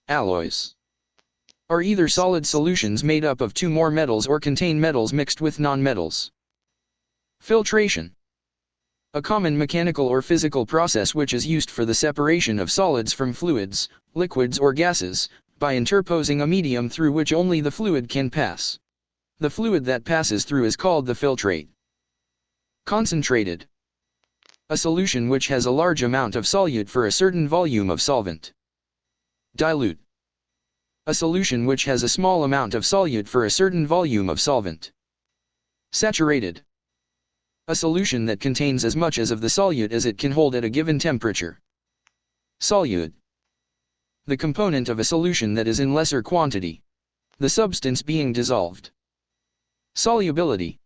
Alloys are either solid solutions made up of two more metals or contain metals mixed with non-metals. Filtration, a common mechanical or physical process which is used for the separation of solids from fluids, liquids or gases, by interposing a medium through which only the fluid can pass. The fluid that passes through is called the filtrate. Concentrated, a solution which has a large amount of solute for a certain volume of solvent. Dilute, a solution which has a small amount of solute for a certain volume of solvent. Saturated, a solution that contains as much as of the solute as it can hold at a given temperature. Solute, the component of a solution that is in lesser quantity, the substance being dissolved. Solubility,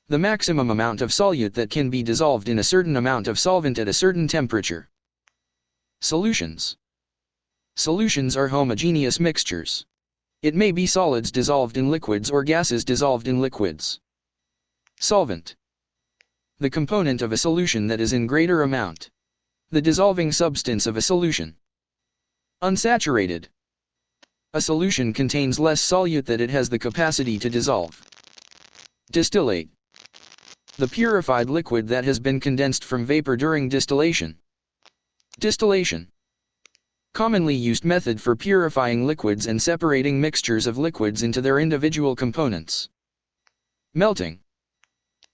the maximum amount of solute that can be dissolved in a certain amount of solvent at a certain temperature. Solutions. Solutions are homogeneous mixtures. It may be solids dissolved in liquids or gases dissolved in liquids. Solvent, the component of a solution that is in greater amount, the dissolving substance of a solution. Unsaturated, a solution contains less solute that it has the capacity to dissolve. Distillate, the purified liquid that has been condensed from vapor during distillation. Distillation, commonly used method for purifying liquids and separating mixtures of liquids into their individual components. Melting,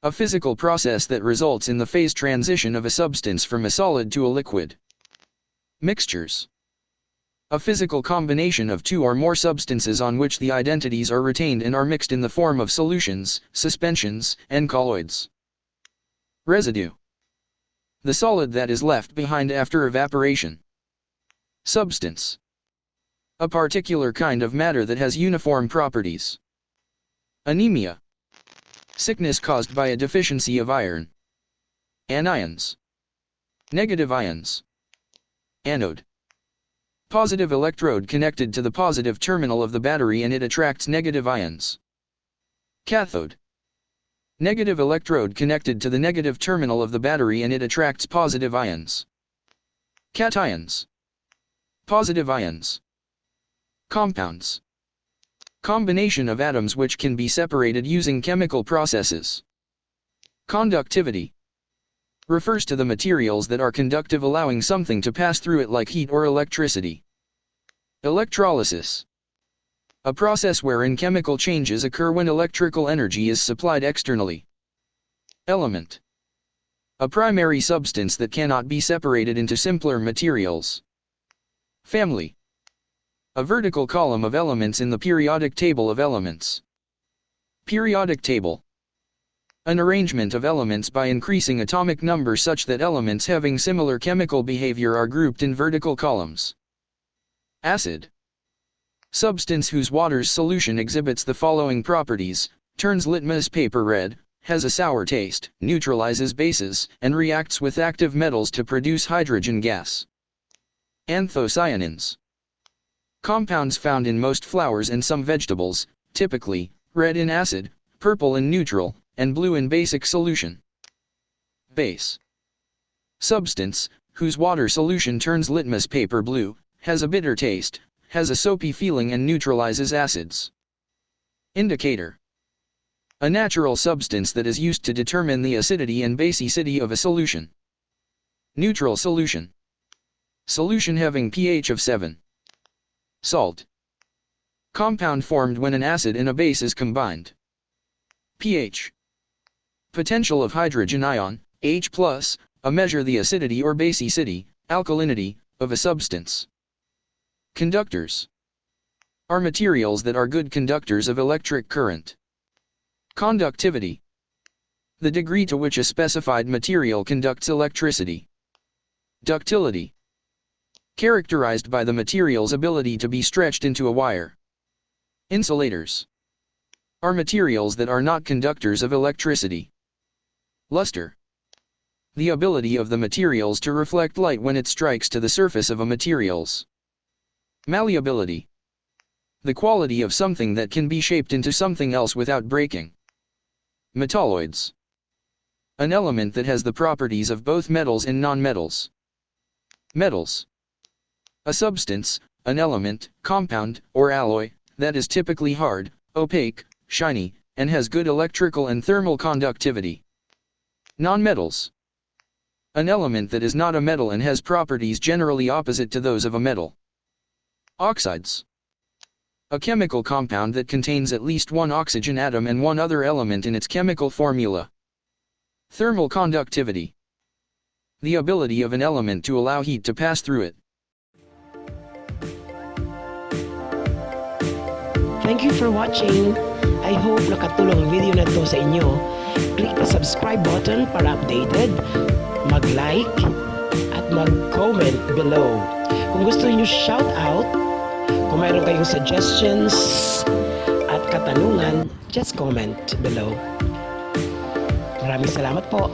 a physical process that results in the phase transition of a substance from a solid to a liquid. Mixtures, a physical combination of two or more substances on which the identities are retained and are mixed in the form of solutions, suspensions, and colloids. Residue, the solid that is left behind after evaporation. Substance, a particular kind of matter that has uniform properties. Anemia, sickness caused by a deficiency of iron. Anions, negative ions. Anode, positive electrode connected to the positive terminal of the battery and it attracts negative ions. Cathode, negative electrode connected to the negative terminal of the battery and it attracts positive ions. Cations, positive ions. Compounds, combination of atoms which can be separated using chemical processes. Conductivity, refers to the materials that are conductive, allowing something to pass through it like heat or electricity. Electrolysis, a process wherein chemical changes occur when electrical energy is supplied externally. Element, a primary substance that cannot be separated into simpler materials. Family, a vertical column of elements in the periodic table of elements. Periodic table, an arrangement of elements by increasing atomic number such that elements having similar chemical behavior are grouped in vertical columns. Acid, substance whose water's solution exhibits the following properties: turns litmus paper red, has a sour taste, neutralizes bases, and reacts with active metals to produce hydrogen gas. Anthocyanins, compounds found in most flowers and some vegetables, typically red in acid, purple in neutral, and blue in basic solution. Base, substance whose water solution turns litmus paper blue, has a bitter taste, has a soapy feeling and neutralizes acids. Indicator, a natural substance that is used to determine the acidity and basicity of a solution. Neutral solution, solution having pH of 7. Salt, compound formed when an acid and a base is combined. pH, potential of hydrogen ion, H+, a measure the acidity or basicity, alkalinity, of a substance. Conductors, are materials that are good conductors of electric current. Conductivity, the degree to which a specified material conducts electricity. Ductility, characterized by the material's ability to be stretched into a wire. Insulators, are materials that are not conductors of electricity. Luster, the ability of the materials to reflect light when it strikes to the surface of a materials. Malleability, the quality of something that can be shaped into something else without breaking. Metalloids, an element that has the properties of both metals and nonmetals. Metals, a substance an element, compound, or alloy, that is typically hard, opaque, shiny, and has good electrical and thermal conductivity. Nonmetals. An element that is not a metal and has properties generally opposite to those of a metal. Oxides. A chemical compound that contains at least one oxygen atom and one other element in its chemical formula. Thermal conductivity. The ability of an element to allow heat to pass through it. Thank you for watching. I hope nakatulong ang video na to sa inyo. Click the subscribe button para updated, mag-like, at mag-comment below. Kung gusto niyo shout out, kung mayroon kayong suggestions at katanungan, just comment below. Maraming salamat po.